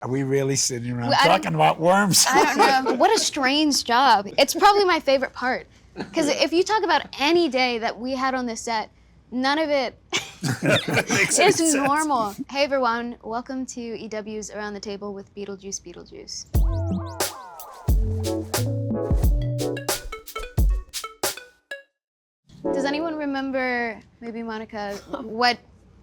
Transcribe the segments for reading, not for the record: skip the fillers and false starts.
Are we really sitting around Well, I talking about worms? I don't know. What a strange job. It's probably my favorite part. Because if you talk about any day that we had on this set, none of it is normal. Hey everyone, welcome to EW's Around the Table with Beetlejuice Beetlejuice. Does anyone remember, maybe Monica, what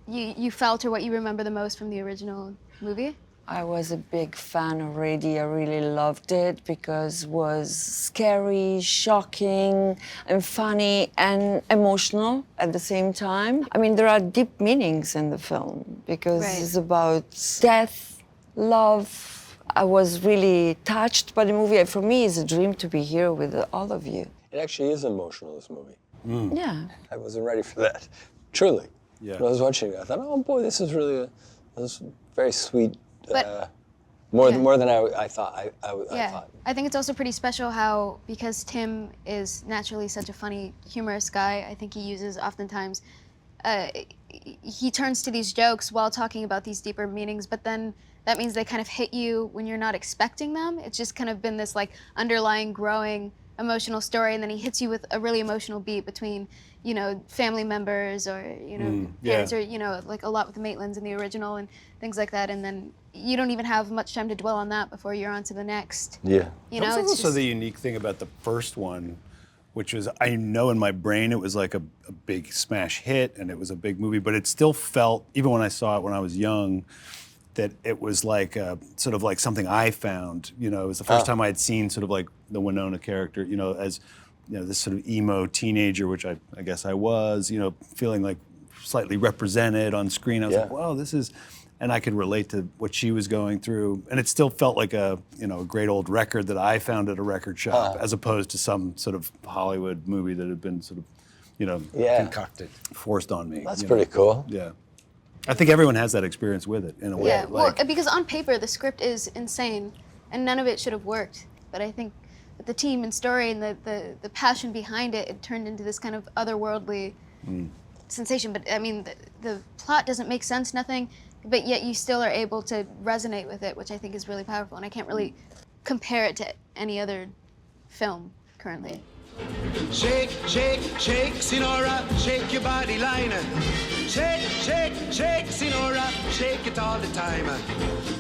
you felt or what you remember the most from the original movie? I was a big fan already. I really loved it because it was scary, shocking, and funny and emotional at the same time. I mean, there are deep meanings in the film because it's about death, love. I was really touched by the movie. For me, it's a dream to be here with all of you. It actually is emotional, this movie. Yeah. I wasn't ready for that, truly. Yeah. When I was watching it, I thought, oh boy, this is really this is very sweet. But, more than I thought. I thought. I think it's also pretty special how, because Tim is naturally such a funny, humorous guy, I think he uses oftentimes, he turns to these jokes while talking about these deeper meanings, but then that means they kind of hit you when you're not expecting them. It's just kind of been this like underlying, growing, emotional story, and then he hits you with a really emotional beat between, you know, family members or, you know, parents or, you know, like a lot with the Maitlands in the original and things like that, and then you don't even have much time to dwell on that before you're on to the next. Yeah. You know, That was it's also just, the unique thing about the first one, which was, I know in my brain it was like a big smash hit and it was a big movie, but it still felt, even when I saw it when I was young, that it was like sort of like something I found. You know, it was the first time I had seen sort of like the Winona character, you know, as, you know, this sort of emo teenager, which I guess I was, you know, feeling like slightly represented on screen. I was like, wow, this is, and I could relate to what she was going through. And it still felt like a, you know, a great old record that I found at a record shop, as opposed to some sort of Hollywood movie that had been sort of, you know, Concocted. forced on me. That's you pretty know? cool. Yeah. I think everyone has that experience with it in a way. yeah, well, Like, because on paper the script is insane and none of it should have worked, but I think with the team and story and the passion behind it, it turned into this kind of otherworldly sensation. But I mean, the plot doesn't make sense, nothing, but yet you still are able to resonate with it, which I think is really powerful, and I can't really compare it to any other film currently. Shake, shake, shake, Sinora, shake your body line. Shake, shake, shake, Sinora, shake it all the time.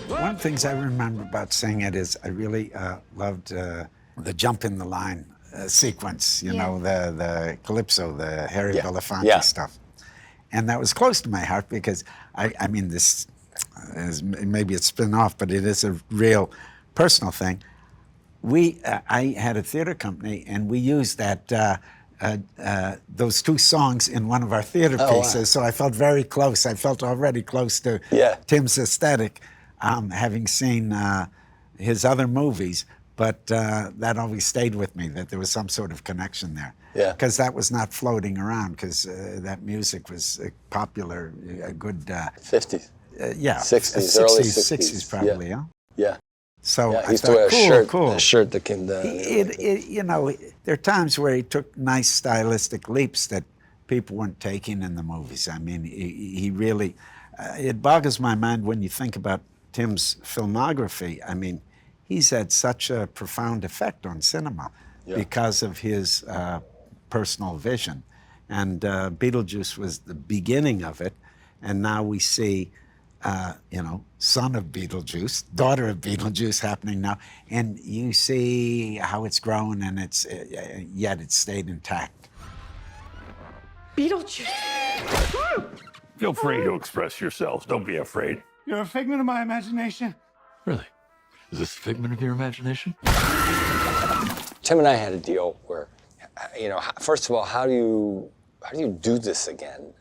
One of the things I remember about seeing it is I really loved the jump in the line sequence, you know, the Calypso, the Harry Belafonte stuff. And that was close to my heart because, I mean, this is maybe it's spin off, but it is a real personal thing. I had a theater company, and we used that those two songs in one of our theater pieces. Wow. So I felt very close. I felt already close to Tim's aesthetic, having seen his other movies. But that always stayed with me, that there was some sort of connection there. Yeah. Because that was not floating around, because that music was popular, a good... 50s. 60s, early 60s probably, yeah? Yeah. So he I used to wear thought, a shirt that came down. You know, there are times where he took nice stylistic leaps that people weren't taking in the movies. I mean, he really... it boggles my mind when you think about Tim's filmography. I mean, he's had such a profound effect on cinema because of his personal vision. And Beetlejuice was the beginning of it. And now we see, you know, son of Beetlejuice, daughter of Beetlejuice happening now. And you see how it's grown, and it's yet it's stayed intact. Beetlejuice. Feel free to express yourselves. Don't be afraid. You're a figment of my imagination. Really? Is this a figment of your imagination? Tim and I had a deal where, you know, first of all, how do you do this again?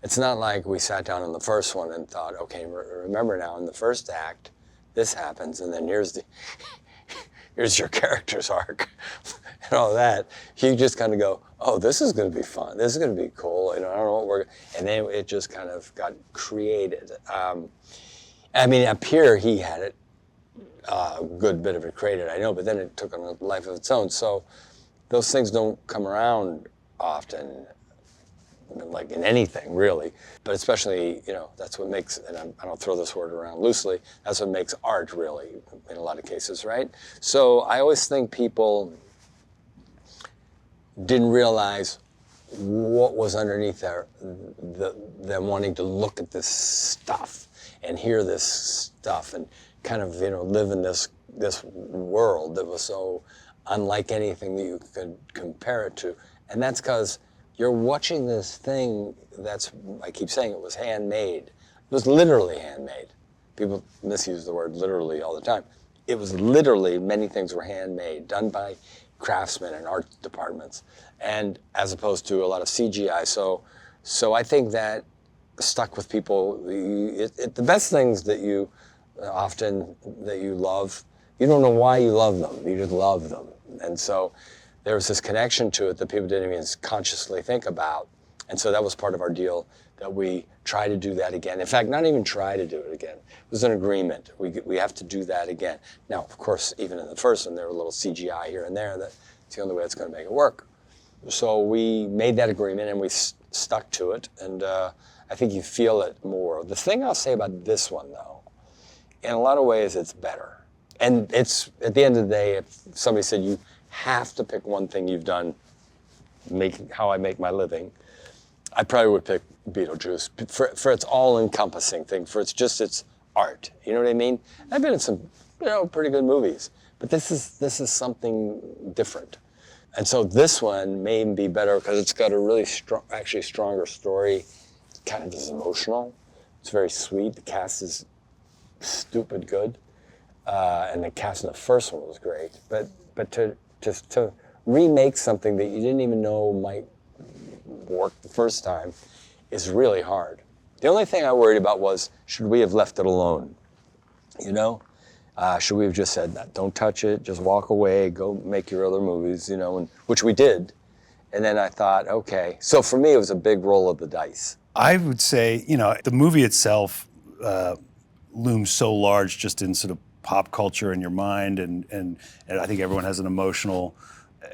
It's not like we sat down in the first one and thought, okay, remember now in the first act, this happens, and then here's your character's arc and all that. You just kind of go, oh, this is going to be fun. This is going to be cool. You know, I don't know what and then it just kind of got created. I mean, up here he had it. A good bit of it created, I know, but then it took on a life of its own. So those things don't come around often. like in anything really, but especially, you know, that's what makes, and I don't throw this word around loosely, that's what makes art really in a lot of cases, right? So I always think people didn't realize what was underneath them wanting to look at this stuff and hear this stuff and kind of, you know, live in this world that was so unlike anything that you could compare it to. And that's because you're watching this thing that's, I keep saying it was handmade. It was literally handmade. People misuse the word literally all the time. It was literally, many things were handmade, done by craftsmen and art departments, and as opposed to a lot of CGI. So I think that stuck with people. The best things that you often, that you love, you don't know why you love them, you just love them. And so there was this connection to it that people didn't even consciously think about. And so that was part of our deal, that we try to do that again. In fact, not even try to do it again. It was an agreement. We have to do that again. Now, of course, even in the first one, there were a little CGI here and there. That's the only way it's going to make it work. So we made that agreement and we stuck to it. And I think you feel it more. The thing I'll say about this one, though, in a lot of ways, it's better. And it's, at the end of the day, if somebody said you have to pick one thing you've done, how I make my living, I probably would pick Beetlejuice for its all-encompassing thing, for its art. You know what I mean? I've been in some, you know, pretty good movies, but this is something different. And so this one may even be better because it's got a really actually stronger story. Kind of is emotional. It's very sweet. The cast is stupid good, and the cast in the first one was great. But to remake something that you didn't even know might work the first time is really hard. The only thing I worried about was, should we have left it alone? You know? Should we have just said, don't touch it, just walk away, go make your other movies, you know, which we did. And then I thought, okay. So for me, it was a big roll of the dice. I would say, you know, the movie itself looms so large just in sort of pop culture in your mind, and I think everyone has an emotional,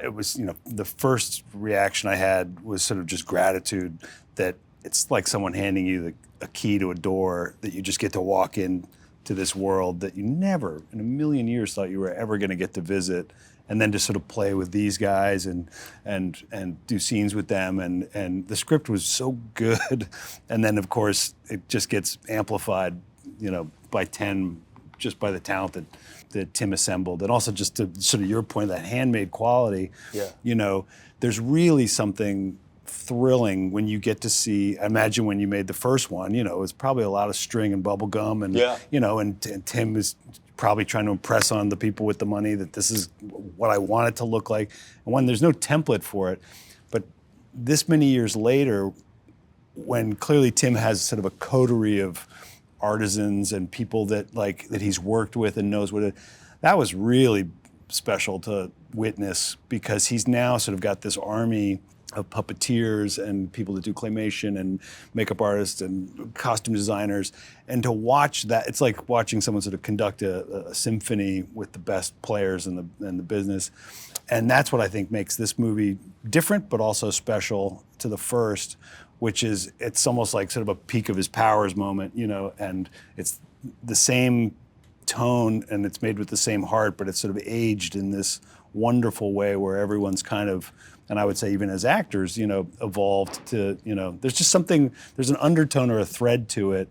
it was, you know, the first reaction I had was sort of just gratitude that it's like someone handing you a key to a door that you just get to walk in to this world that you never in a million years thought you were ever going to get to visit, and then to sort of play with these guys and do scenes with them, and the script was so good, and then of course it just gets amplified, you know, by 10 just by the talent that Tim assembled, and also just to sort of your point, that handmade quality. Yeah. You know, there's really something thrilling when you get to see, I imagine when you made the first one, you know, it was probably a lot of string and bubble gum, and you know, and Tim is probably trying to impress on the people with the money that this is what I want it to look like. And when there's no template for it, but this many years later, when clearly Tim has sort of a coterie of artisans and people that he's worked with and knows what it, that was really special to witness, because he's now sort of got this army of puppeteers and people that do claymation and makeup artists and costume designers, and to watch that, it's like watching someone sort of conduct a symphony with the best players in the business. And that's what I think makes this movie different, but also special to the first, which is, it's almost like sort of a peak of his powers moment, you know, and it's the same tone and it's made with the same heart, but it's sort of aged in this wonderful way where everyone's kind of, and I would say even as actors, you know, evolved to, you know, there's just something, there's an undertone or a thread to it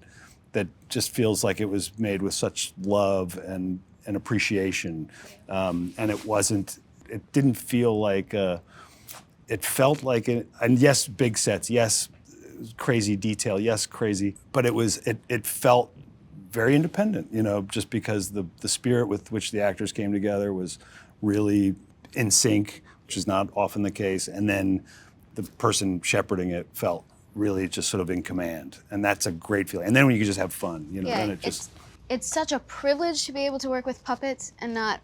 that just feels like it was made with such love and appreciation. And it didn't feel like, it felt like it, and yes, big sets, yes, crazy detail, yes, crazy, but it felt very independent, you know, just because the spirit with which the actors came together was really in sync, which is not often the case, and then the person shepherding it felt really just sort of in command, and that's a great feeling. And then when you can just have fun, you know, Yeah, then it just... It's such a privilege to be able to work with puppets and not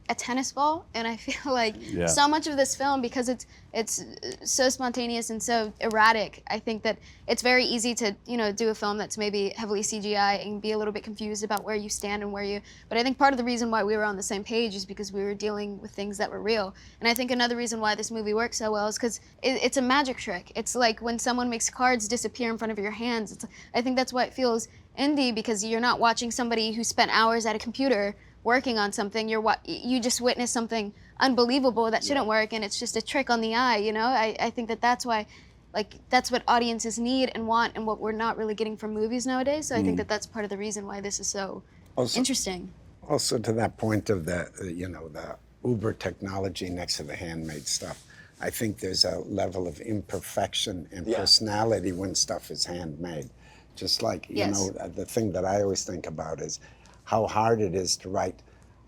a tennis ball, and I feel like Yeah. so much of this film, because it's so spontaneous and so erratic, I think that it's very easy to, you know, do a film that's maybe heavily CGI and be a little bit confused about where you stand and but I think part of the reason why we were on the same page is because we were dealing with things that were real. And I think another reason why this movie works so well is because it's a magic trick. It's like when someone makes cards disappear in front of your hands. I think that's why it feels indie, because you're not watching somebody who spent hours at a computer working on something. You just witnessed something unbelievable that shouldn't work, and it's just a trick on the eye, you know? I think that's why, like, that's what audiences need and want, and what we're not really getting from movies nowadays. So I think that that's part of the reason why this is so interesting. Also, to that point of the, you know, the Uber technology next to the handmade stuff, I think there's a level of imperfection and personality when stuff is handmade. Just like, you know, the thing that I always think about is how hard it is to write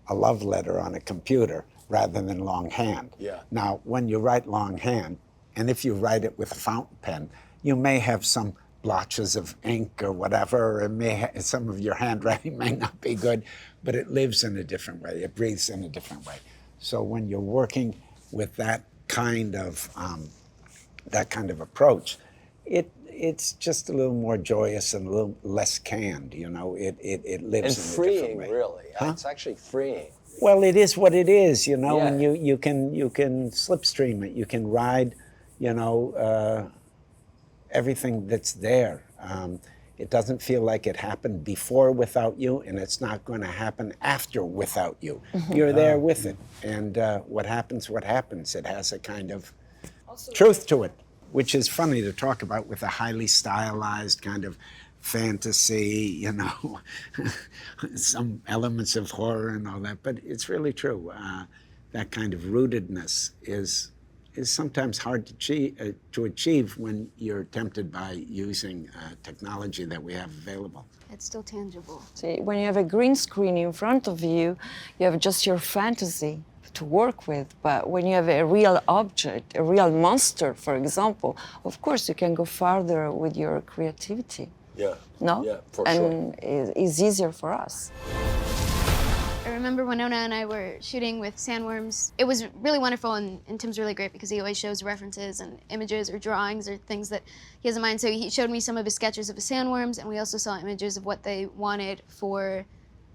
a love letter on a computer rather than longhand. Yeah. Now, when you write longhand, and if you write it with a fountain pen, you may have some blotches of ink or whatever, or some of your handwriting may not be good, but it lives in a different way. It breathes in a different way. So when you're working with that kind of approach, it's just a little more joyous and a little less canned, you know. It lives And in a freeing, different way. really. Huh? It's actually freeing. Well, it is what it is, you know, Yeah. and you can slipstream it. You can ride, you know, everything that's there. It doesn't feel like it happened before without you, and it's not going to happen after without you. You're there with it, and what happens. It has a kind of truth to it, which is funny to talk about with a highly stylized kind of fantasy, you know, some elements of horror and all that. But it's really true. That kind of rootedness is sometimes hard to achieve when you're tempted by using technology that we have available. It's still tangible. See, when you have a green screen in front of you, you have just your fantasy to work with. But when you have a real object, a real monster, for example, of course you can go farther with your creativity. Yeah. No? Yeah, for sure. And it's easier for us. I remember Winona and I were shooting with sandworms. It was really wonderful, and Tim's really great because he always shows references and images or drawings or things that he has in mind. So he showed me some of his sketches of the sandworms, and we also saw images of what they wanted for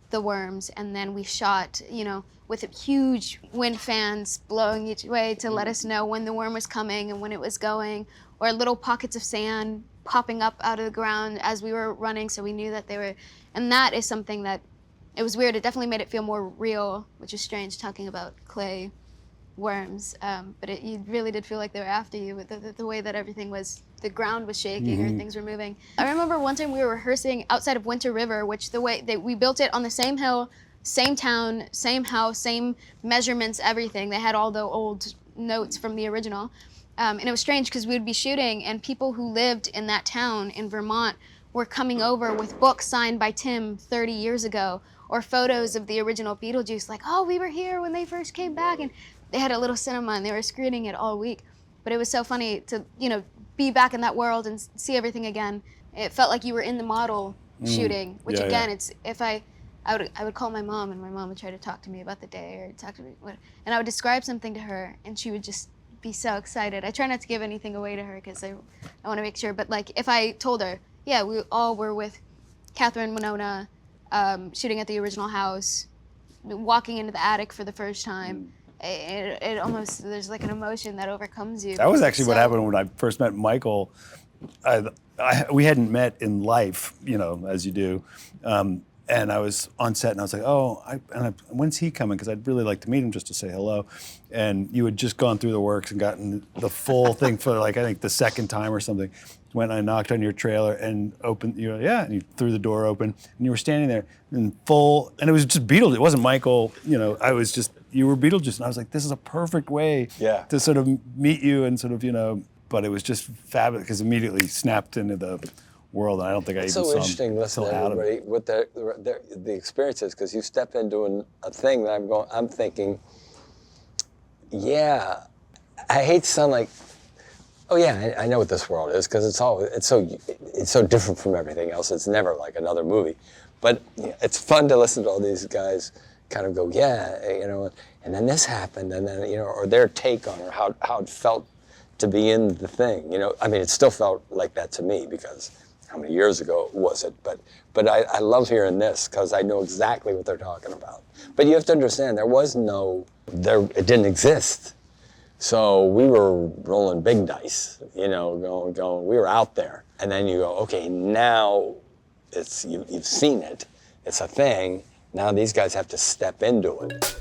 the worms. And then we shot, you know, with huge wind fans blowing each way to let us know when the worm was coming and when it was going, or little pockets of sand popping up out of the ground as we were running, so we knew that they were. And that is something that, it was weird. It definitely made it feel more real, which is strange talking about clay worms. But you really did feel like they were after you with the way that everything was, the ground was shaking or things were moving. I remember one time we were rehearsing outside of Winter River, which the way we built it on the same hill, same town, same house, same measurements, everything. They had all the old notes from the original. And it was strange because we would be shooting and people who lived in that town in Vermont were coming over with books signed by Tim 30 years ago, or photos of the original Beetlejuice, like, oh, we were here when they first came back. And they had a little cinema and they were screening it all week. But it was so funny to, you know, be back in that world and see everything again. It felt like you were in the model shooting, which again, it's, if I would call my mom and my mom would try to talk to me about the day or talk to me, and I would describe something to her and she would just be so excited. I try not to give anything away to her because I want to make sure, but like if I told her, yeah, we all were with Catherine, Winona, shooting at the original house, walking into the attic for the first time, it almost, there's like an emotion that overcomes you. That was actually what happened when I first met Michael. We hadn't met in life, you know, as you do. And I was on set and I was like, when's he coming? Because I'd really like to meet him just to say hello. And you had just gone through the works and gotten the full thing for like, I think the second time or something. When I knocked on your trailer and opened, and you threw the door open and you were standing there in full, and it was just Beetlejuice. It wasn't Michael, you know, you were Beetlejuice. And I was like, this is a perfect way to sort of meet you and sort of, you know, but it was just fabulous because immediately snapped into the world. And I don't think I even so saw interesting him listening to till Adam. everybody with the experiences, because you step in doing a thing that I'm thinking, yeah, I hate to sound like, oh yeah, I know what this world is, because it's so different from everything else. It's never like another movie, but it's fun to listen to all these guys kind of go, yeah, and then this happened, and then, or their take on it, how it felt to be in the thing, I mean, it still felt like that to me, because how many years ago was it? But I love hearing this, because I know exactly what they're talking about. But you have to understand, it didn't exist. So we were rolling big dice, going, we were out there. And then you go, okay, now you've seen it, it's a thing, now these guys have to step into it.